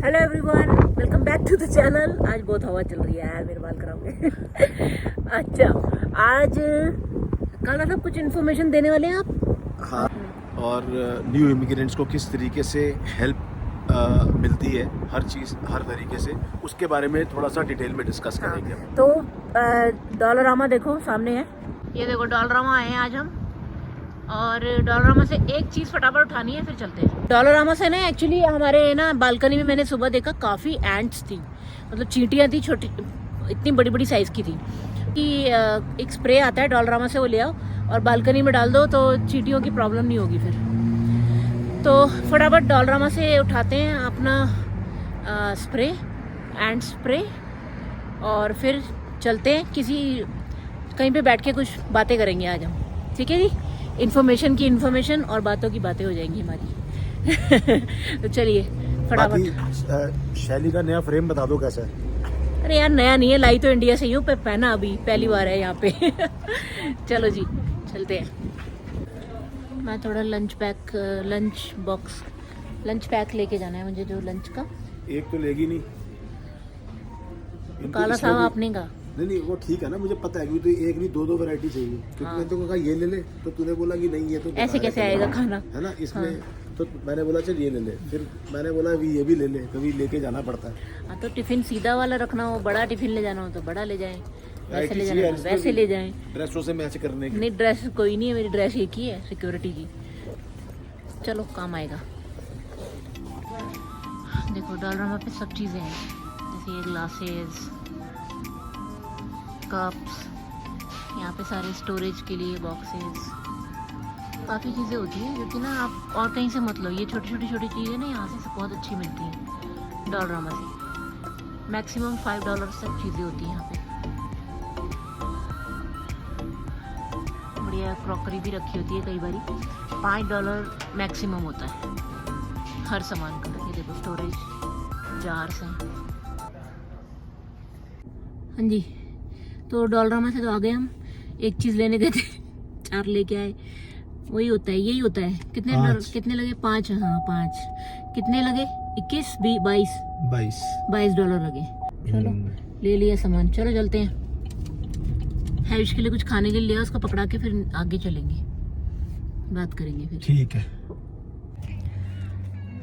Hello everyone, welcome back to the channel. आज बहुत हवा चल रही है यार, मेरे बाल कराओगे। अच्छा, आज काला साहब कुछ इन्फॉर्मेशन देने वाले हैं आप? हाँ, और न्यू इमिग्रेंट्स को किस तरीके से हेल्प मिलती है, हर चीज़ हर तरीके से, उसके बारे में थोड़ा सा डिटेल में डिस्कस करेंगे। तो डॉलरामा देखो सामने है, ये देखो डॉलरामा आए हैं आज हम, और डॉलरामा से एक चीज़ फटाफट उठानी है फिर चलते हैं। डॉलरामा से ना एक्चुअली हमारे ना बालकनी में मैंने सुबह देखा काफ़ी एंट्स थी, मतलब चींटियाँ थी, छोटी इतनी बड़ी बड़ी साइज़ की थी कि एक स्प्रे आता है डॉलरामा से, वो ले आओ और बालकनी में डाल दो तो चींटियों की प्रॉब्लम नहीं होगी फिर। तो फटाफट डॉलरामा से उठाते हैं अपना स्प्रे, एंड स्प्रे, और फिर चलते हैं कहीं पे बैठ के कुछ बातें करेंगे आज हम, ठीक है जी। इन्फॉर्मेशन की इन्फॉर्मेशन और बातों की बातें हो जाएंगी हमारी। तो चलिए फटाफट। शैली का नया फ्रेम बता दो कैसा है। अरे यार नया नहीं है, लाई तो इंडिया से ही हूँ, पे पहना अभी पहली बार है यहाँ पे। चलो जी चलते हैं। मैं थोड़ा लंच पैक लेके जाना है मुझे, जो लंच का। एक तो लेगी नहीं तो काला साहब आपने कहा नहीं वो ठीक है ना, मुझे पता है कि तो एक नहीं दो वैरायटी चाहिए, क्योंकि हाँ। मैंने तो कहा ये ले ले, तो तूने बोला कि नहीं ये तो ऐसे कैसे आएगा खाना, है ना, इसलिए हाँ। तो मैंने बोला चल ये ले ले, फिर मैंने बोला ये भी ले ले, कभी लेके जाना पड़ता है। हाँ तो टिफिन सीधा वाला रखना हो, बड़ा टिफिन ले जाना हो तो बड़ा ले जाएं, वैसे ले चाहिए, जाना हो वैसे ले जाएं। ड्रेसों से मैच करने की नहीं ड्रेस कोई नहीं है, मेरी ड्रेस एक ही है सिक्योरिटी की, चलो काम आएगा। देखो डॉलरामा पे सब चीज़ें हैं, जैसे ये ग्लासेस, कप्स, यहाँ पे सारे स्टोरेज के लिए बॉक्सेस, काफ़ी चीज़ें होती हैं जो कि ना आप और कहीं से मत लो। ये छोटी छोटी चीज़ें ना यहाँ से बहुत अच्छी मिलती हैं डॉलरामा से। मैक्सिमम $5 तक चीज़ें होती हैं यहाँ पे। बढ़िया क्रॉकरी भी रखी होती है, कई बारी $5 मैक्सिमम होता है हर सामान का। ये देखो स्टोरेज जार्स हैं। हाँ जी, तो डॉलरामा से तो आ गए हम, एक चीज़ लेने गए थे, 4 लेके आए। वही होता है, यही होता है। कितने लगे? 5, हाँ 5। कितने लगे? 21, 22 $22 लगे। चलो ले लिया सामान, चलो चलते हैं। हैविश के लिए कुछ खाने के लिए लिया, उसको पकड़ा के फिर आगे चलेंगे, बात करेंगे फिर। ठीक है।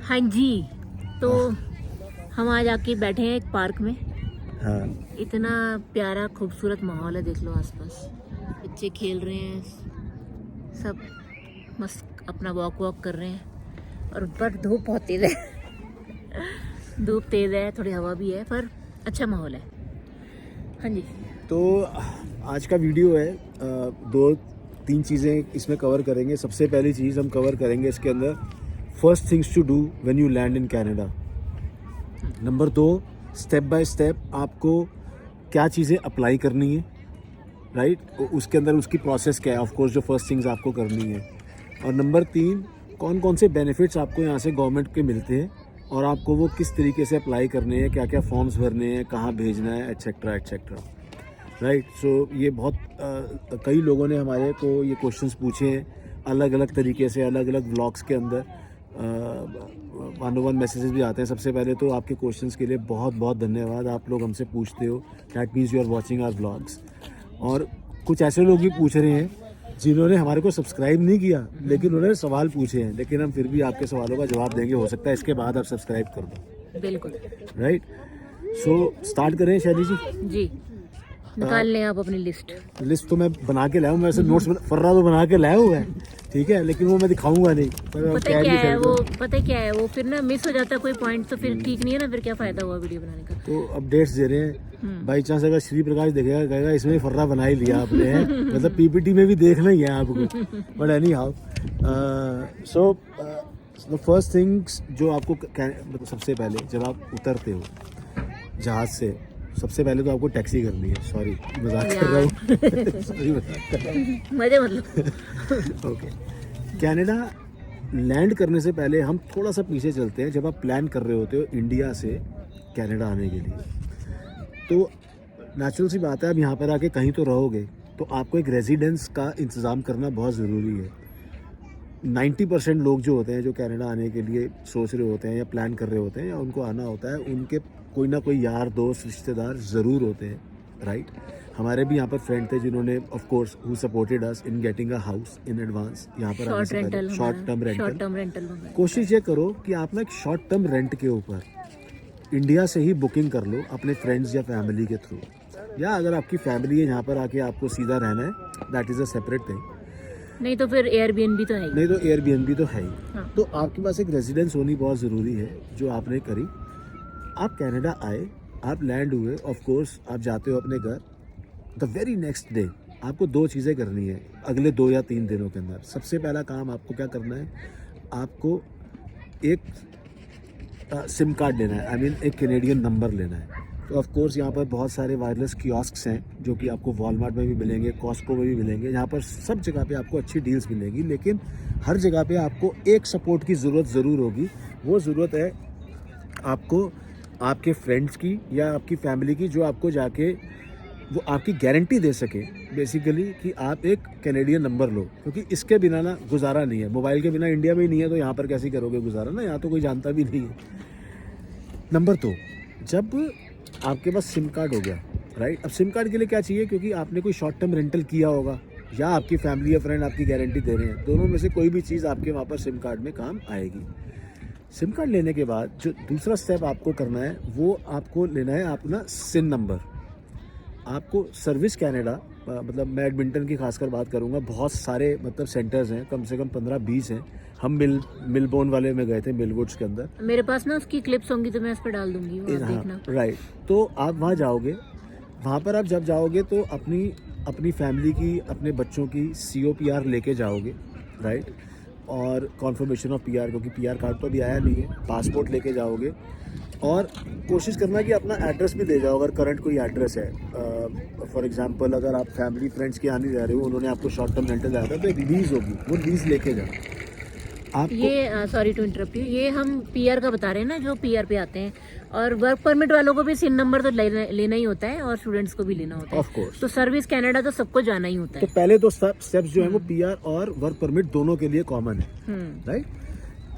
हाँ जी, तो हम आज आके बैठे हैं एक पार्क में। हाँ, इतना प्यारा खूबसूरत माहौल है, देख लो आसपास बच्चे खेल रहे हैं, सब मस्त अपना वॉक कर रहे हैं। और ऊपर धूप बहुत तेज़ है। धूप तेज़ है, थोड़ी हवा भी है, पर अच्छा माहौल है। हाँ जी, तो आज का वीडियो है, 2-3 चीज़ें इसमें कवर करेंगे। सबसे पहली चीज़ हम कवर करेंगे इसके अंदर, first things to do when you land in Canada. Number 2, step by step आपको क्या चीज़ें अप्लाई करनी है, राइट, उसके अंदर उसकी प्रोसेस क्या है, ऑफ कोर्स जो फर्स्ट थिंग्स आपको करनी है। और नंबर 3, कौन कौन से बेनिफिट्स आपको यहाँ से गवर्नमेंट के मिलते हैं और आपको वो किस तरीके से अप्लाई करने हैं, क्या क्या फॉर्म्स भरने हैं, कहाँ भेजना है, एट्सेट्रा एट्सेट्रा, राइट। सो ये बहुत कई लोगों ने हमारे को ये क्वेश्चंस पूछे हैं अलग अलग तरीके से, अलग अलग व्लॉग्स के अंदर। 1-on-1 मैसेजेस भी आते हैं। सबसे पहले तो आपके क्वेश्चंस के लिए बहुत बहुत धन्यवाद, आप लोग हमसे पूछते हो, that means you are watching our vlogs. और कुछ ऐसे लोग भी पूछ रहे हैं जिन्होंने हमारे को सब्सक्राइब नहीं किया, लेकिन उन्होंने सवाल पूछे हैं, लेकिन हम फिर भी आपके सवालों का जवाब देंगे। हो सकता है इसके बाद आप सब्सक्राइब कर दो, बिल्कुल, राइट। सो स्टार्ट करें शैली जी। निकाल लें आप अपनी लिस्ट तो मैं बना के लाया हूँ, मैं ऐसे नोट्स फर्रा तो बना के लाया हुआ है, ठीक है, लेकिन वो मैं दिखाऊंगा नहीं। पता क्या है वो फिर ना मिस हो जाता है कोई पॉइंट, तो फिर ठीक नहीं है ना, फिर क्या फायदा हुआ वीडियो बनाने का। तो अपडेट्स दे रहे हैं। बाई चांस अगर श्री प्रकाश देखेगा कहेगा इसमें फर्रा बना ही लिया आपने, है मतलब पीपीटी में भी देखना ही है आपको, but any how. So the first things जो आपको मतलब सबसे पहले जब आप उतरते हो जहाज से, सबसे पहले तो आपको टैक्सी करनी है। सॉरी मजाक कर रहा हूँ। सॉरी मजाक कर रहा हूँ, मजे मतलब। ओके। कनाडा लैंड करने से पहले हम थोड़ा सा पीछे चलते हैं। जब आप प्लान कर रहे होते हो इंडिया से कनाडा आने के लिए, तो नेचुरल सी बात है, आप यहाँ पर आके कहीं तो रहोगे, तो आपको एक रेजिडेंस का इंतज़ाम करना बहुत ज़रूरी है। 90% लोग जो होते हैं जो कनाडा आने के लिए सोच रहे होते हैं या प्लान कर रहे होते हैं या उनको आना होता है, उनके कोई ना कोई यार दोस्त रिश्तेदार ज़रूर होते हैं, राइट। हमारे भी यहाँ पर फ्रेंड थे जिन्होंने of course who supported us in getting a house in advance यहाँ पर आने से पहले। Short term rental. कोशिश ये करो कि आप ना एक शॉर्ट टर्म रेंट के ऊपर इंडिया से ही बुकिंग कर लो अपने फ्रेंड्स या फैमिली के थ्रू, या अगर आपकी फैमिली है यहाँ पर आके आपको सीधा रहना है, that is a separate thing. नहीं तो फिर एयरबीएनबी तो है ही। नहीं तो एयरबीएनबी तो है ही। हाँ। तो आपके पास एक रेजिडेंस होनी बहुत ज़रूरी है जो आपने करी। आप कनाडा आए, आप लैंड हुए, ऑफ कोर्स आप जाते हो अपने घर। द वेरी नेक्स्ट डे आपको 2 चीज़ें करनी है अगले 2 या 3 दिनों के अंदर। सबसे पहला काम आपको क्या करना है, आपको एक सिम कार्ड लेना है, आई मीन एक कैनेडियन नंबर लेना है। तो ऑफ कोर्स यहाँ पर बहुत सारे वायरलेस कियोस्क्स हैं जो कि आपको वॉलमार्ट में भी मिलेंगे, कॉस्को में भी मिलेंगे। यहाँ पर सब जगह पे आपको अच्छी डील्स मिलेंगी, लेकिन हर जगह पे आपको एक सपोर्ट की ज़रूरत ज़रूर होगी। वो ज़रूरत है आपको आपके फ्रेंड्स की या आपकी फैमिली की, जो आपको जाके वो आपकी गारंटी दे सके बेसिकली कि आप एक कैनेडियन नंबर लो, क्योंकि इसके बिना ना गुजारा नहीं है। मोबाइल के बिना इंडिया में ही नहीं है तो यहाँ पर कैसे करोगे गुजारा ना, यहाँ तो कोई जानता भी नहीं है। नंबर 2, जब आपके पास सिम कार्ड हो गया, राइट। अब सिम कार्ड के लिए क्या चाहिए, क्योंकि आपने कोई शॉर्ट टर्म रेंटल किया होगा या आपकी फैमिली या फ्रेंड आपकी गारंटी दे रहे हैं, दोनों में से कोई भी चीज़ आपके वहाँ पर सिम कार्ड में काम आएगी। सिम कार्ड लेने के बाद जो दूसरा स्टेप आपको करना है वो आपको लेना है अपना सिन नंबर। आपको सर्विस कनाडा, मतलब मैं एडमिंटन की खासकर बात करूँगा, बहुत सारे मतलब सेंटर्स हैं, कम से कम 15-20 हैं। हम मिलबोर्न वाले में गए थे, मिलवुड्स के अंदर। मेरे पास ना उसकी क्लिप्स होंगी तो मैं उस पर डाल दूंगी, वो आप देखना। राइट। तो आप वहाँ जाओगे, वहाँ पर आप जब जाओगे तो अपनी फैमिली की, अपने बच्चों की COPR लेके जाओगे, राइट। और कॉन्फर्मेशन ऑफ PR, क्योंकि PR कार्ड तो अभी आया नहीं है, पासपोर्ट लेके जाओगे। और कोशिश करना कि अपना एड्रेस भी दे जाओ अगर करंट कोई एड्रेस है। फॉर एग्जांपल अगर आप फैमिली फ्रेंड्स के यहाँ नहीं रह रहे हो, उन्होंने आपको शॉर्ट टर्म रेंटल दिया था तो एक लीज होगी, वो लीज लेके जाओ आपको। ये सॉरी टू इंटरप्ट यू, ये हम PR का बता रहे हैं ना, जो PR पे आते हैं। और वर्क परमिट वालों को भी सिन नंबर तो लेना ही होता है और स्टूडेंट्स को भी लेना होता है। Of course. तो सर्विस कनाडा तो सबको जाना ही होता है। तो पहले तो स्टेप्स जो है वो PR और वर्क परमिट दोनों के लिए कॉमन है, राइट।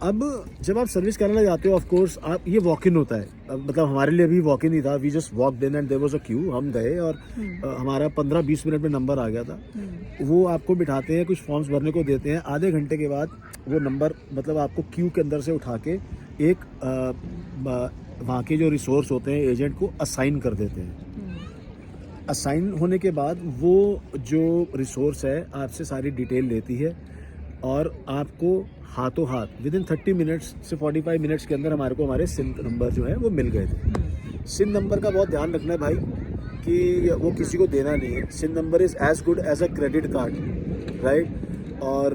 अब जब आप सर्विस कनाडा जाते हो, ऑफ कोर्स आप ये वॉक इन होता है। मतलब हमारे लिए भी वॉक इन ही था, we just walked in and there was a queue. हम गए और हमारा 15-20 मिनट में नंबर आ गया था। वो आपको बिठाते हैं, कुछ फॉर्म्स भरने को देते हैं, आधे घंटे के बाद वो नंबर मतलब आपको क्यू के अंदर से उठा के एक वहाँ के जो रिसोर्स होते हैं एजेंट को असाइन कर देते हैं। असाइन होने के बाद वो जो रिसोर्स है आपसे सारी डिटेल लेती है और आपको हाथों हाथ विद इन 30 मिनट्स से 45 मिनट्स के अंदर हमारे सिम नंबर जो है वो मिल गए थे। सिम नंबर का बहुत ध्यान रखना है भाई कि वो किसी को देना नहीं है। SIM number is as good as a credit card, right. और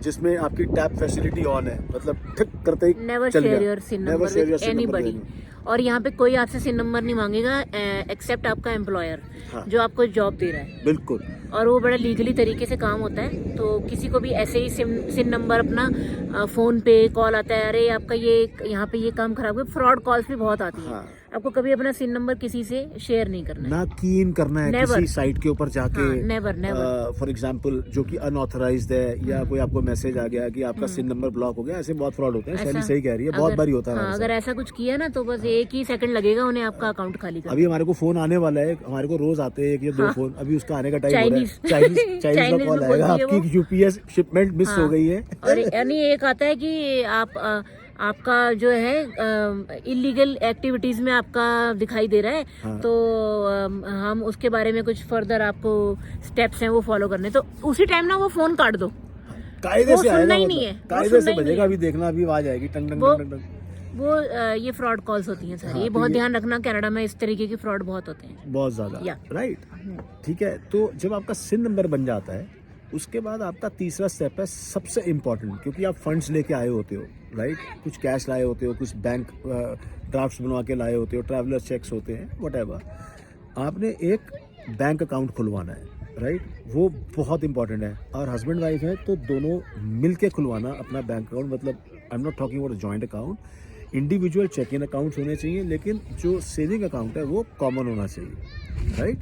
जिसमें आपकी टैप फैसिलिटी ऑन है, मतलब ठिक करते ही never share your SIN number with anybody. और यहाँ पे कोई आपसे सिन नंबर नहीं मांगेगा एक्सेप्ट आपका एम्प्लॉयर, हाँ। जो आपको जॉब दे रहा है। बिल्कुल। और वो बड़ा लीगली तरीके से काम होता है। तो किसी को भी ऐसे ही सिन नंबर अपना फ़ोन पे कॉल आता है, अरे आपका ये यहाँ पे ये काम खराब है। फ्रॉड कॉल्स भी बहुत आती है। हाँ। आपको कभी अपना सिन नंबर किसी से शेयर नहीं करना है, ना कीन करना है Never. किसी साइट के ऊपर जाके। Never never. फॉर एग्जांपल जो कि अनऑथराइज्ड है या कोई आपको मैसेज आ गया कि आपका सिन नंबर ब्लॉक हो गया, ऐसे बहुत फ्रॉड होते हैं। शैली सही कह रही है, बहुत बारी होता है हमारे अगर ऐसा कुछ किया ना तो बस 1 ही सेकंड लगेगा उन्हें आपका अकाउंट खाली साथ। करने। अभी हमारे को फोन आने वाला है, हमारे को रोज आते हैं 1 या 2 फोन। अभी उसका आने का टाइम हो रहा है। चाइनीज का कॉल आएगा, आपकी UPS शिपमेंट मिस हो गई है। और यानी एक आता है कि आपका जो है इलीगल एक्टिविटीज में आपका दिखाई दे रहा है। हाँ। तो हम उसके बारे में कुछ फर्दर आपको स्टेप्स हैं वो फॉलो करने, तो उसी टाइम ना वो फोन काट दो। कायदे से आएगा, ही नहीं है, कायदे से बजेगा। अभी देखना, अभी आवाज आएगी टंग टंग टंग टंग। वो ये फ्रॉड कॉल्स होती हैं सारी। ये बहुत ध्यान रखना, कनाडा में इस तरीके की फ्रॉड बहुत होते हैं, बहुत ज्यादा, राइट। ठीक है। तो जब आपका सिन नंबर बन जाता है, उसके बाद आपका तीसरा स्टेप है सबसे इम्पोर्टेंट, क्योंकि आप फंड्स लेके आए होते हो, राइट। कुछ कैश लाए होते हो, कुछ बैंक ड्राफ्ट्स बनवा के लाए होते हो, ट्रैवलर चेक्स होते हैं, व्हाटएवर। आपने एक बैंक अकाउंट खुलवाना है, राइट। वो बहुत इंपॉर्टेंट है। और हस्बैंड वाइफ है तो दोनों मिल के खुलवाना अपना बैंक अकाउंट। मतलब I am not talking about joint account. Individual checking accounts होने चाहिए, लेकिन जो सेविंग अकाउंट है वो कॉमन होना चाहिए, राइट।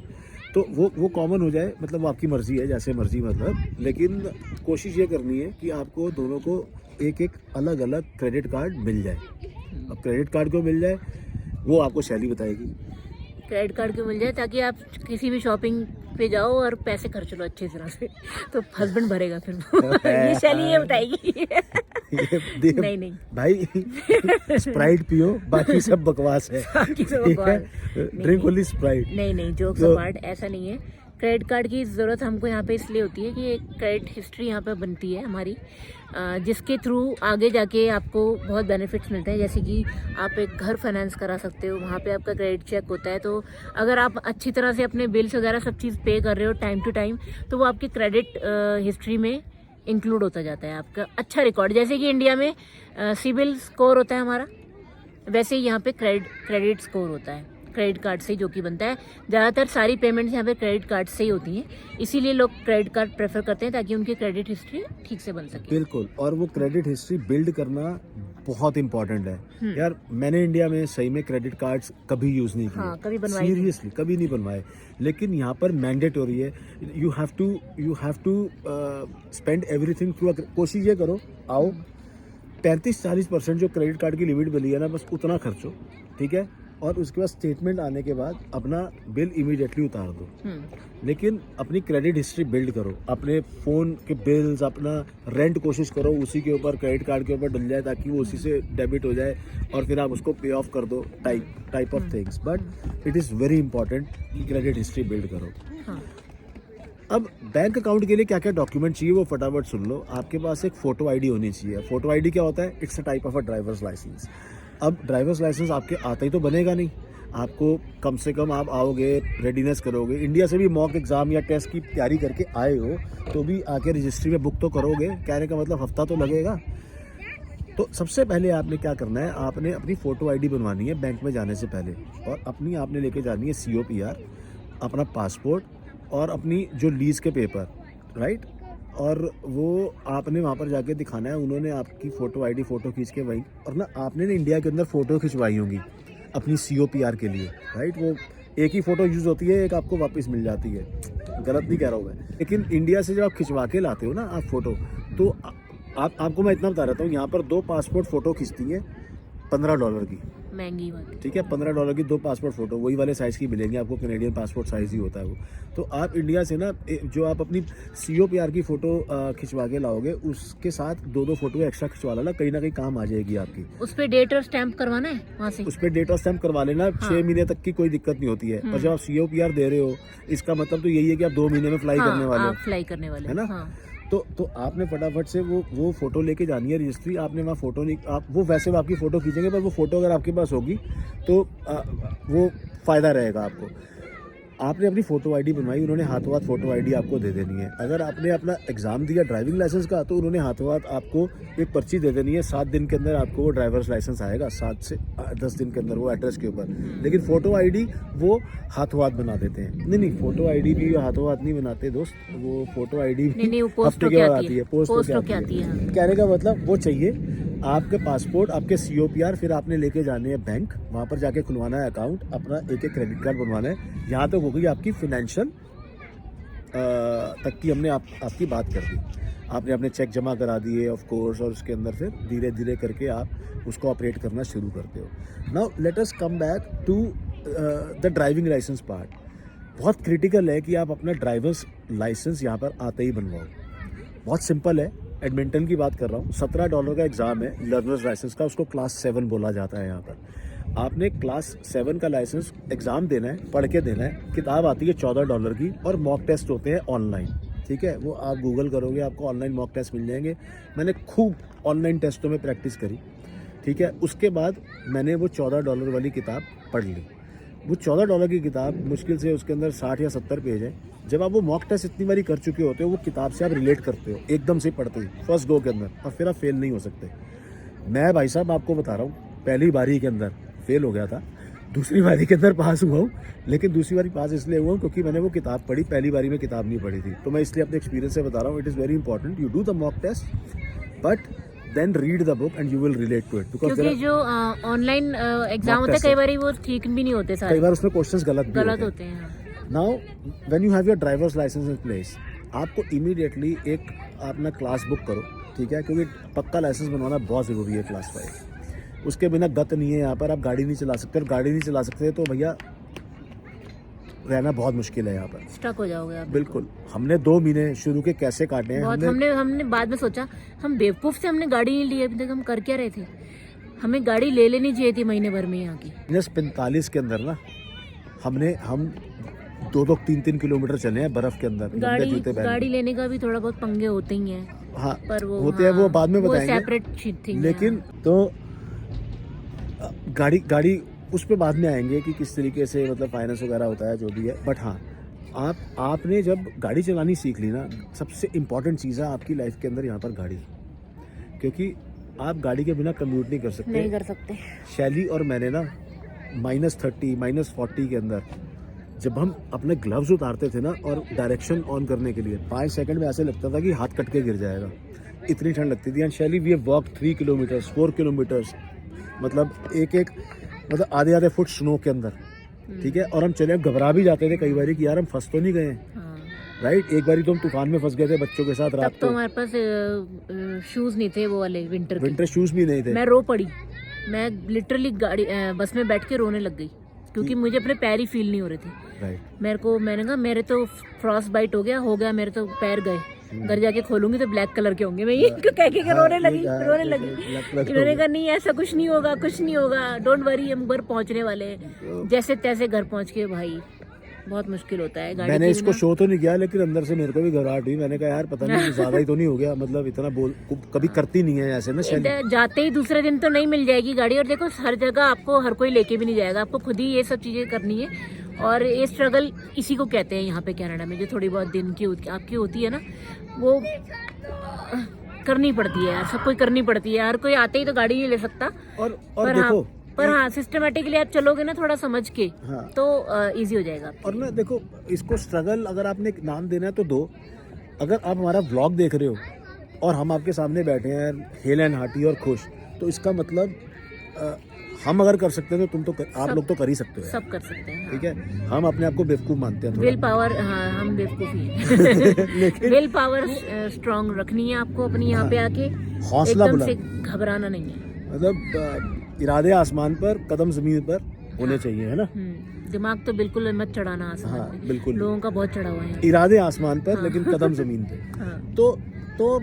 तो वो कॉमन हो जाए, मतलब वो आपकी मर्जी है, जैसे मर्जी मतलब, लेकिन कोशिश ये करनी है कि आपको दोनों को एक एक अलग अलग क्रेडिट कार्ड मिल जाए। अब क्रेडिट कार्ड को मिल जाए वो आपको शैली बताएगी। क्रेडिट कार्ड क्यों मिल जाए? ताकि आप किसी भी शॉपिंग पे जाओ और पैसे खर्च लो अच्छी तरह से, तो हस्बैंड भरेगा फिर ये शैली ये बताएगी। नहीं भाई स्प्राइट पियो, बाकी सब बकवास है। बाकी सब बकवास। Drink only Sprite. नहीं जोक्स अपार्ट, ऐसा नहीं है। क्रेडिट कार्ड की ज़रूरत हमको यहाँ पे इसलिए होती है कि एक क्रेडिट हिस्ट्री यहाँ पे बनती है हमारी, जिसके थ्रू आगे जाके आपको बहुत बेनिफिट्स मिलते हैं। जैसे कि आप एक घर फाइनेंस करा सकते हो, वहाँ पे आपका क्रेडिट चेक होता है। तो अगर आप अच्छी तरह से अपने बिल्स वगैरह सब चीज़ पे कर रहे हो टाइम टू टाइम, तो वो आपकी क्रेडिट हिस्ट्री में इंक्लूड होता जाता है, आपका अच्छा रिकॉर्ड। जैसे कि इंडिया में सिबिल स्कोर होता है हमारा, वैसे ही यहाँ पे क्रेडिट स्कोर होता है क्रेडिट कार्ड से जो कि बनता है। ज़्यादातर सारी पेमेंट्स यहाँ पे क्रेडिट कार्ड से ही होती हैं, इसीलिए लोग क्रेडिट कार्ड प्रेफर करते हैं ताकि उनकी क्रेडिट हिस्ट्री ठीक से बन सके। बिल्कुल, और वो क्रेडिट हिस्ट्री बिल्ड करना बहुत इंपॉर्टेंट है यार। मैंने इंडिया में सही में क्रेडिट कार्ड्स कभी यूज नहीं किए, कभी बनवाए, सीरियसली कभी नहीं बनवाए, लेकिन यहाँ पर मैंडेटरी है। You have to spend everything through. कोशिश ये करो, आओ 35-40% जो क्रेडिट कार्ड की लिमिट मिली है ना, बस उतना खर्चो, ठीक है। और उसके बाद स्टेटमेंट आने के बाद अपना बिल इमीडिएटली उतार दो, लेकिन अपनी क्रेडिट हिस्ट्री बिल्ड करो। अपने फ़ोन के बिल्स, अपना रेंट कोशिश करो उसी के ऊपर, क्रेडिट कार्ड के ऊपर डल जाए, ताकि वो उसी से डेबिट हो जाए और फिर आप उसको पे ऑफ कर दो, type of things. But it is very important कि क्रेडिट हिस्ट्री बिल्ड करो। अब बैंक अकाउंट के लिए क्या क्या डॉक्यूमेंट चाहिए वो फटाफट सुन लो। आपके पास एक फ़ोटो आईडी होनी चाहिए। फ़ोटो आईडी क्या होता है? It's a type of a driver's license. अब ड्राइवर्स लाइसेंस आपके आता ही तो बनेगा नहीं, आपको कम से कम आप आओगे, रेडीनेस करोगे, इंडिया से भी मॉक एग्ज़ाम या टेस्ट की तैयारी करके आए हो तो भी आके रजिस्ट्री में बुक तो करोगे। कहने का मतलब हफ्ता तो लगेगा। तो सबसे पहले आपने क्या करना है, आपने अपनी फ़ोटो आईडी बनवानी है बैंक में जाने से पहले, और अपनी आपने लेके जानी है COPR, अपना पासपोर्ट और अपनी जो लीज़ के पेपर, राइट। और वो आपने वहाँ पर जाके दिखाना है। उन्होंने आपकी फ़ोटो आईडी फ़ोटो खींच के वहीं, और ना आपने ना इंडिया के अंदर फ़ोटो खिंचवाई होंगी अपनी COPR के लिए, राइट। वो एक ही फ़ोटो यूज़ होती है, एक आपको वापस मिल जाती है, गलत नहीं कह रहा हूँ मैं। लेकिन इंडिया से जब आप खिंचवा के लाते हो ना आप फ़ोटो, तो आपको मैं इतना बता रहता हूँ, यहाँ पर 2 पासपोर्ट फ़ोटो खींचती हैं $15 की, महंगी बात, ठीक है। $15 की 2 पासपोर्ट फ़ोटो वही वाले साइज़ की मिलेंगी आपको, कैनेडियन पासपोर्ट साइज़ ही होता है वो। तो आप इंडिया से ना जो आप अपनी COPR की फ़ोटो खिंचवा के लाओगे, उसके साथ 2 फ़ोटो एक्स्ट्रा खिंचवा लेना, कहीं ना कहीं काम आ जाएगी आपकी। उस पर डेट और स्टैंप करवाना है वहाँ से, उस पर डेट और स्टैंप करवा लेना। 6 महीने तक की कोई दिक्कत नहीं होती है। और जब आप COPR दे रहे हो, इसका मतलब तो यही है कि आप 2 महीने में फ्लाई करने वाले है ना। तो आपने फटाफट से वो फ़ोटो लेके जानी है रजिस्ट्री। आपने वहाँ फ़ोटो नहीं, आप वो वैसे वो आपकी फ़ोटो खींचेंगे, पर वो फ़ोटो अगर आपके पास होगी तो वो फ़ायदा रहेगा आपको। आपने अपनी फ़ोटो आईडी बनवाई, उन्होंने हाथों हाथ फ़ोटो आईडी आपको दे देनी है। अगर आपने अपना एग्ज़ाम दिया ड्राइविंग लाइसेंस का, तो उन्होंने हाथों हाथ आपको एक पर्ची दे देनी है। 7 दिन के अंदर आपको वो ड्राइवर्स लाइसेंस आएगा, 7 से 10 दिन के अंदर, वो एड्रेस के ऊपर। लेकिन फ़ोटो आईडी वो हाथों हाथ बना देते हैं। नहीं, फ़ोटो आईडी भी हाथों हाथ नहीं बनाते दोस्त, वो फ़ोटो आईडी हफ्ते के बाद आती है, पोस्ट होके आती है। कहने का मतलब वो चाहिए आपके पासपोर्ट, आपके COPR, फिर आपने लेके जाने हैं बैंक, वहाँ पर जाके खुलवाना है अकाउंट, अपना एक क्रेडिट कार्ड बनवाना है। यहाँ तक हो गई आपकी फिनेंशियल तक की हमने आपकी बात कर दी। आपने अपने चेक जमा करा दिए ऑफ कोर्स, और उसके अंदर फिर धीरे धीरे करके आप उसको ऑपरेट करना शुरू करते हो। Now let us come back to the driving license part. बहुत क्रिटिकल है कि आप अपना ड्राइवर्स लाइसेंस यहाँ पर आते ही बनवाओ। बहुत सिंपल है, एडमिंटन की बात कर रहा हूँ। $17 का एग्ज़ाम है लर्नर्स लाइसेंस का, उसको क्लास 7 बोला जाता है यहाँ पर। आपने क्लास 7 का लाइसेंस एग्ज़ाम देना है, पढ़ के देना है। किताब आती है $14 की, और मॉक टेस्ट होते हैं ऑनलाइन, ठीक है। वो आप गूगल करोगे, आपको ऑनलाइन मॉक टेस्ट मिल जाएंगे। मैंने खूब ऑनलाइन टेस्टों में प्रैक्टिस करी, ठीक है। उसके बाद मैंने वो $14 वाली किताब पढ़ ली। वो $14 की किताब मुश्किल से उसके अंदर 60 या 70 पेज है। जब आप वो मॉक टेस्ट इतनी बारी कर चुके होते हो, वो किताब से आप रिलेट करते हो एकदम से पढ़ते ही फर्स्ट गो के अंदर, और फिर आप फेल नहीं हो सकते। मैं भाई साहब आपको बता रहा हूँ, पहली बारी के अंदर फेल हो गया था, दूसरी बारी के अंदर पास हुआ हूँ। लेकिन दूसरी बारी पास इसलिए हुआ हूँ क्योंकि मैंने वो किताब पढ़ी, पहली बारी में किताब नहीं पढ़ी थी। तो मैं इसलिए अपने एक्सपीरियंस से बता रहा हूँ, it is very important you do the mock test, but then read the book and you will relate to it, because क्योंकि जो ऑनलाइन एग्जाम होते हैं कई बार वो ठीक भी नहीं होते सारे, कई बार उसमें क्वेश्चंस गलत होते हैं। Now when you have your driver's license in place, आपको इमीडिएटली एक अपना क्लास बुक करो, ठीक है, क्योंकि पक्का लाइसेंस बनवाना बहुत ज़रूरी है क्लास 5। उसके बिना गत नहीं है यहाँ पर, आप गाड़ी नहीं चला सकते, और गाड़ी नहीं चला सकते तो भैया रहना बहुत मुश्किल है यहाँ पर, स्टक हो जाओगे आप। बिल्कुल। हमने 2 महीने शुरू के कैसे काटे हैं, बहुत हमने बाद में सोचा, हम बेवकूफ़ से हमने गाड़ी नहीं ली, अभी तक हम कर क्या रहे थे, हमें गाड़ी ले लेनी चाहिए थी महीने भर में यहाँ की। -45 के अंदर ना हम 2-2, 3-3 किलोमीटर चले हैं बर्फ के अंदर, लंबे जूते पहन। गाड़ी लेने का भी थोड़ा बहुत पंगे होते ही हैं। हाँ, पर वो होते हैं, वो बाद में बताएंगे, सेपरेट थिंग। लेकिन तो गाड़ी उस पे बाद में आएंगे कि किस तरीके से मतलब फाइनेंस वगैरह होता है, जो भी है। बट हाँ, आपने जब गाड़ी चलानी सीख ली ना, सबसे इम्पोर्टेंट चीज़ है आपकी लाइफ के अंदर यहाँ पर गाड़ी, क्योंकि आप गाड़ी के बिना कम्यूट नहीं कर सकते। शैली और मैंने ना -30, -40 के अंदर जब हम अपने ग्लव्स उतारते थे ना और डायरेक्शन ऑन करने के लिए 5 सेकंड में ऐसे लगता था कि हाथ कट के गिर जाएगा, इतनी ठंड लगती थी। एंड शैली we have walk 3 kilometers 4 kilometers, मतलब मतलब आधे फुट स्नो के अंदर, ठीक है। और हम चले, घबरा भी जाते थे कई बार कि यार हम फंस तो नहीं गए, राइट। एक बारी तो हम तूफान में फंस गए थे बच्चों के साथ रात को। तो हमारे पास शूज नहीं थे, वो वाले विंटर शूज भी नहीं थे। मैं रो पड़ी, मैं लिटरली गाड़ी बस में बैठ के रोने लग गई, क्योंकि मुझे अपने पैर ही फील नहीं हो रहे थे। मैंने कहा मेरे तो फ्रॉस्ट बाइट हो गया, मेरे तो पैर गए, घर जाके खोलूंगी तो ब्लैक कलर के होंगे। मैं ये कह के रोने लगी। इन्होंने कहा नहीं ऐसा कुछ नहीं होगा, डोंट वरी, हम घर पहुंचने वाले हैं। जैसे तैसे घर पहुंच के भाई बहुत मुश्किल होता है गाड़ी। मैंने इसको शो तो नहीं किया, लेकिन अंदर से मेरे को भी घबराहट हुई। मैंने कहा यार पता नहीं ज्यादा ही तो नहीं हो गया, मतलब इतना कभी करती नहीं है ऐसे ना शैली। जाते ही दूसरे दिन तो नहीं मिल जाएगी गाड़ी, और देखो हर जगह आपको हर कोई लेके भी नहीं जाएगा, आपको खुद ही ये सब चीजें करनी है। और ये स्ट्रगल इसी को कहते हैं यहाँ पे कनाडा में, जो थोड़ी बहुत दिन की आपकी होती है ना, वो करनी पड़ती है यार, सब कोई करनी पड़ती है। हर कोई आते ही तो गाड़ी नहीं ले सकता। और देखो, पर हाँ सिस्टमेटिकली आप चलोगे ना थोड़ा समझ के, हाँ, तो इजी हो जाएगा। और ना देखो, इसको स्ट्रगल अगर आपने एक नाम देना है तो दो। अगर आप हमारा व्लॉग देख रहे हो और हम आपके सामने बैठे हैं हेल एंड हार्टी और खुश, तो इसका मतलब हम अगर कर सकते हैं तो आप लोग तो कर ही सकते हो, सब कर सकते हैं, ठीक है। हम अपने आप को बेवकूफ मानते हैं, विल पावर, हाँ हम बेवकूफ ही हैं। विल पावर स्ट्रांग रखनी है आपको अपनी यहाँ पे आके, हौसला से घबराना नहीं है, मतलब इरादे आसमान पर कदम जमीन पर होने चाहिए, है ना। दिमाग तो बिल्कुल मत चढ़ाना आसमान, हाँ, बिल्कुल, लोगों का बहुत चढ़ा हुआ है इरादे आसमान पर, हाँ, लेकिन कदम जमीन पे। हाँ। तो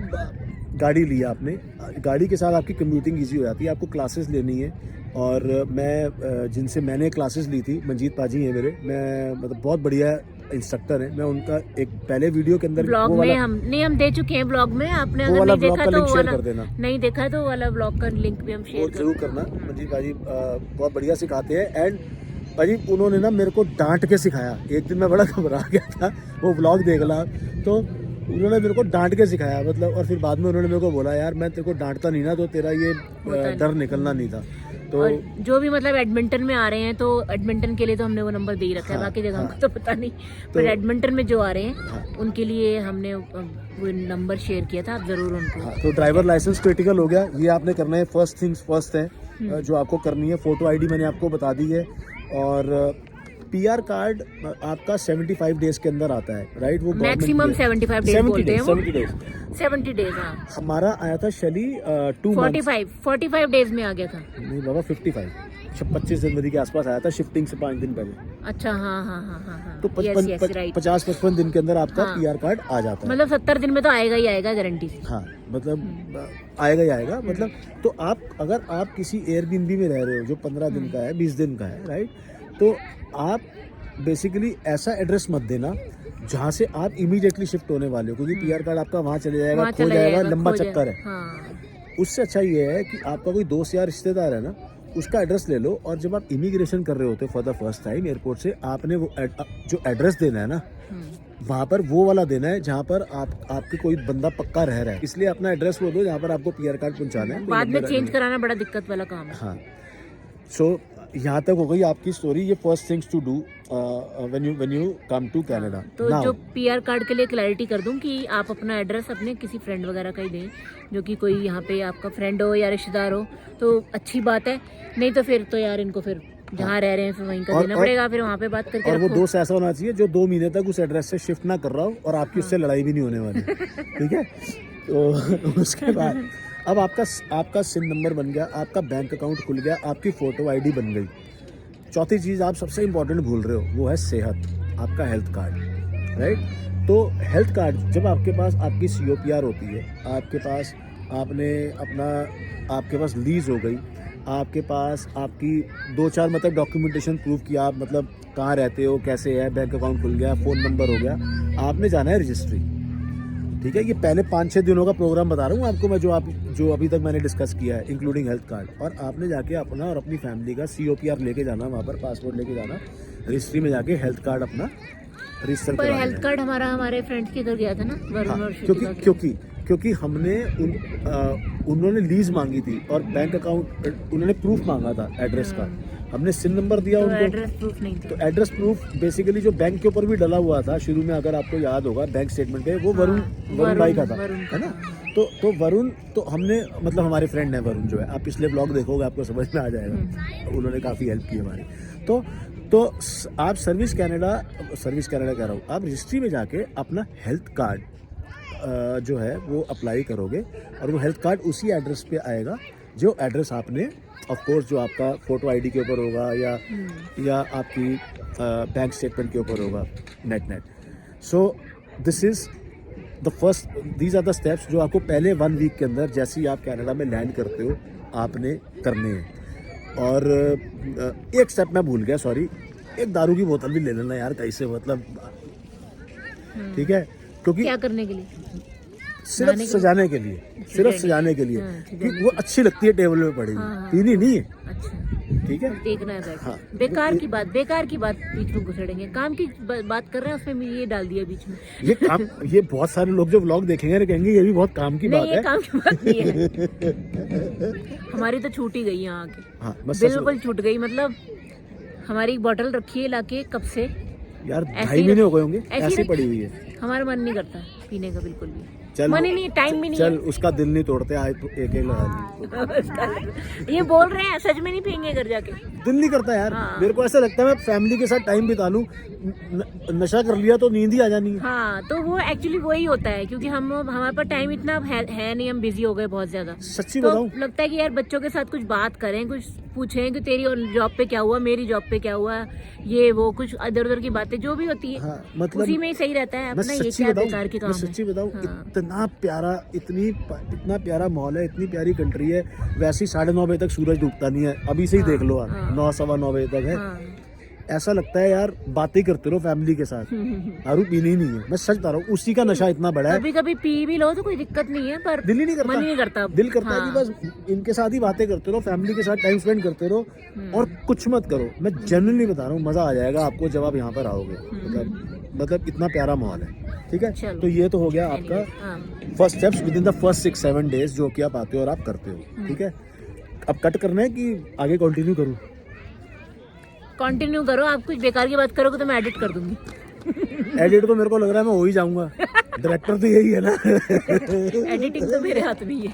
गाड़ी लिया आपने, गाड़ी के साथ आपकी कम्यूटिंग इजी हो जाती है। आपको क्लासेस लेनी है, और मैं जिनसे मैंने क्लासेस ली थी, मंजीत पाजी हैं मेरे, मैं मतलब बहुत बढ़िया इंस्ट्रक्टर है। मैं उनका एक पहले वीडियो के अंदर ब्लॉग में हम दे चुके हैं, ब्लॉग में आपने अगर नहीं देखा तो शेयर कर देना, नहीं देखा तो वाला ब्लॉग का लिंक भी हम शेयर जरूर करना। मंजीत पाजी बहुत बढ़िया सिखाते हैं। एंड भाजी उन्होंने ना मेरे को डांट के सिखाया। एक दिन मैं बड़ा घबरा गया था, वो व्लॉग देख ला, तो उन्होंने मेरे को डांट के सिखाया, मतलब। और फिर बाद में उन्होंने मेरे को बोला यार मैं तेरे को डांटता नहीं ना तो तेरा ये डर निकलना नहीं था। तो जो भी मतलब एडमिंटन में आ रहे हैं, तो एडमिंटन के लिए तो हमने वो नंबर दे ही रखा है, बाकी जगह हमको तो पता नहीं, पर एडमिंटन में जो आ रहे हैं उनके लिए हमने वो नंबर शेयर किया था, आप जरूर उनको। तो ड्राइवर लाइसेंस क्रिटिकल हो गया, ये आपने करना है। फर्स्ट थिंग्स फर्स्ट है जो आपको करनी है। फोटो आईडी मैंने आपको बता दी है, और पीआर कार्ड आपका 75 डेज के अंदर आता है, राइट। वो मैक्सिमम 75 डेज बोलते हैं, 70 डेज। हाँ, हमारा आया था शैली 45 डेज में आ गया था। नहीं बाबा, 25 जनवरी के आसपास आया था, शिफ्टिंग से 5 दिन पहले। अच्छा, हाँ। तो 50-55 दिन के अंदर आपका पीआर कार्ड आ जाता है, मतलब 70 दिन में तो आएगा ही आएगा गारंटी से। हाँ, मतलब आएगा ही आएगा, मतलब। तो अगर आप किसी एयरबीएनबी में रह रहे हो जो 15 दिन का है, 20 दिन का है, राइट, तो आप बेसिकली ऐसा एड्रेस मत देना जहाँ से आप इमीडिएटली शिफ्ट होने वाले हो, क्योंकि पीआर कार्ड आपका वहाँ चले जाएगा, खो जाएगा, लंबा चक्कर है। हाँ। उससे अच्छा ये है कि आपका कोई दोस्त या रिश्तेदार है ना, उसका एड्रेस ले लो, और जब आप इमिग्रेशन कर रहे होते for the first time airport से, आपने वो जो एड्रेस देना है ना, वहाँ पर वो वाला देना है जहाँ पर आपके कोई बंदा पक्का रह रहा है। इसलिए अपना एड्रेस वो दो जहाँ पर आपको पीआर कार्ड पहुँचाना है। बाद में चेंज कराना बड़ा दिक्कत वाला काम है। हाँ, सो यहाँ तक हो गई आपकी स्टोरी। ये first things to do when you come to Canada. तो जो पीआर कार्ड के लिए क्लैरिटी कर दूं कि आप अपना एड्रेस अपने किसी फ्रेंड वगैरह का ही दें, जो कि कोई यहाँ पे आपका फ्रेंड हो या रिश्तेदार हो, तो अच्छी बात है। नहीं तो फिर तो यार इनको फिर जहाँ रह रहे हैं फिर वहीं का और- देना और- पड़ेगा, फिर वहाँ पे बात करके और वो रखो। दोस्त ऐसा होना चाहिए जो 2 महीने तक उस एड्रेस से शिफ्ट ना कर रहा हो और आपकी उससे लड़ाई भी नहीं होने वाली, ठीक है। तो उसके बाद अब आपका सिम नंबर बन गया, आपका बैंक अकाउंट खुल गया, आपकी फ़ोटो आईडी बन गई। चौथी चीज़ आप सबसे इम्पोर्टेंट भूल रहे हो, वो है सेहत, आपका हेल्थ कार्ड, राइट। तो हेल्थ कार्ड जब आपके पास आपकी COPR होती है, आपके पास आपके पास लीज हो गई, आपके पास आपकी 2-4 मतलब डॉक्यूमेंटेशन प्रूफ किया, आप मतलब कहाँ रहते हो, कैसे है, बैंक अकाउंट खुल गया, फ़ोन नंबर हो गया, आपने जाना है रजिस्ट्री, ठीक है। ये पहले 5-6 दिनों का प्रोग्राम बता रहा हूँ आपको मैं, जो अभी तक मैंने डिस्कस किया है इंक्लूडिंग हेल्थ कार्ड। और आपने जाके अपना और अपनी फैमिली का COPR लेके जाना, वहाँ पर पासपोर्ट लेके जाना, रजिस्ट्री में जाके हेल्थ कार्ड अपना रजिस्टर पर करवा हेल्थ लेना। कार्ड हमारे फ्रेंड्स के इधर गया था ना, वरुण और श्रुतिका के। क्योंकि हमने उन्होंने लीज मांगी थी और बैंक अकाउंट उन्होंने प्रूफ मांगा था एड्रेस का, हमने सिम नंबर दिया तो उनको, एड्रेस प्रूफ नहीं तो था। एड्रेस प्रूफ बेसिकली जो बैंक के ऊपर भी डला हुआ था शुरू में, अगर आपको याद होगा बैंक स्टेटमेंट पे, वो वरुण भाई का था, है ना। तो वरुण, तो हमने मतलब हमारे फ्रेंड है वरुण जो है, आप पिछले ब्लॉग देखोगे आपको समझ में आ जाएगा, उन्होंने काफ़ी हेल्प की हमारी। तो आप सर्विस कैनेडा कह रहा हूँ, आप रजिस्ट्री में जाके अपना हेल्थ कार्ड जो है वो अप्लाई करोगे और वो हेल्थ कार्ड उसी एड्रेस पे आएगा जो एड्रेस आपने, ऑफ कोर्स जो आपका फोटो आईडी के ऊपर होगा या आपकी बैंक स्टेटमेंट के ऊपर होगा, net. So these are the steps जो आपको पहले 1 वीक के अंदर, जैसे ही आप कनाडा में लैंड करते हो, आपने करने हैं। और एक स्टेप मैं भूल गया, सॉरी, एक दारू की बोतल भी ले लेना यार कैसे, मतलब ठीक है, क्योंकि क्या करने के लिए? सिर्फ सजाने के लिए, कि वो अच्छी लगती है टेबल पे पड़ी हुई, पीनी नहीं है, अच्छा ठीक है। देखना है बैठ। हाँ। बेकार की बात बीच में घुसेड़ेंगे, काम की बात कर रहे हैं उसमें ये डाल दिया बीच में। ये बहुत सारे लोग जो व्लॉग देखेंगे ना कहेंगे ये भी बहुत काम की बात नहीं, है। ये काम की बात नहीं है। हमारी तो छूट ही गई यहाँ आके, हाँ, बस बिल्कुल छूट गई। मतलब हमारी एक बोतल रखी है लाके कब से, यार 2.5 महीने हो गए होंगे ऐसी पड़ी हुई है, हमारा मन नहीं करता पीने का, बिल्कुल भी चल मन ही नहीं, टाइम भी नहीं चल उसका दिल नहीं तोड़ते, आए तो एक लगा दी। ये बोल रहे हैं, सच में नहीं पियेंगे घर जाके। दिल नहीं करता यार, हाँ। मेरे को ऐसा लगता है मैं फैमिली के साथ टाइम बिता लूं, नशा कर लिया तो नींद ही आ जानी है। हाँ, तो वो एक्चुअली वही होता है, क्योंकि हमारे पास टाइम इतना है नहीं, हम बिजी हो गए बहुत ज्यादा। सच्ची तो बताऊं, लगता है कि यार बच्चों के साथ कुछ बात करें, कुछ पूछें कि तेरी जॉब पे क्या हुआ, मेरी जॉब पे क्या हुआ, ये वो कुछ इधर उधर की बातें जो भी होती है, हाँ, मतलब उसी में ही सही रहता है। मैं अपना ये सच्ची क्या बताऊं, बेकार के काम मैं सच्ची बताऊं, हाँ। इतना प्यारा, इतना प्यारा माहौल है, इतनी प्यारी कंट्री है। वैसे ही 9:30 बजे तक सूरज डूबता नहीं है, अभी से ही देख लो आप, 9-9:15 बजे तक है। हाँ। ऐसा लगता है यार बातें करते रहो फैमिली के साथ, दारू पीनी ही नहीं है, मैं सच बता रहा हूँ, उसी का नशा इतना बड़ा है। कभी कभी पी भी लो तो कोई दिक्कत नहीं है, पर दिल ही नहीं करता, मन ही नहीं करता। दिल करता है कि बस इनके साथ ही बातें करते रहो, फैमिली के साथ टाइम स्पेंड करते रहो और कुछ मत करो। मैं जेन्युइनली बता रहा हूँ, मजा आ जाएगा आपको जब आप यहाँ पर आओगे, मतलब इतना प्यारा माहौल है, ठीक है। चलो। तो ये तो हो गया आपका हाँ। First steps with in the first 6-7 days जो कि आप आते हो और आप करते हो, ठीक है। अब कट करना है कि आगे कंटिन्यू करूँ? कंटिन्यू करो, आप कुछ बेकार की बात करोगे तो मैं एडिट कर दूंगी। एडिट तो मेरे को लग रहा है मैं हो ही जाऊंगा, डायरेक्टर तो यही है ना। एडिटिंग तो मेरे हाथ में ही है।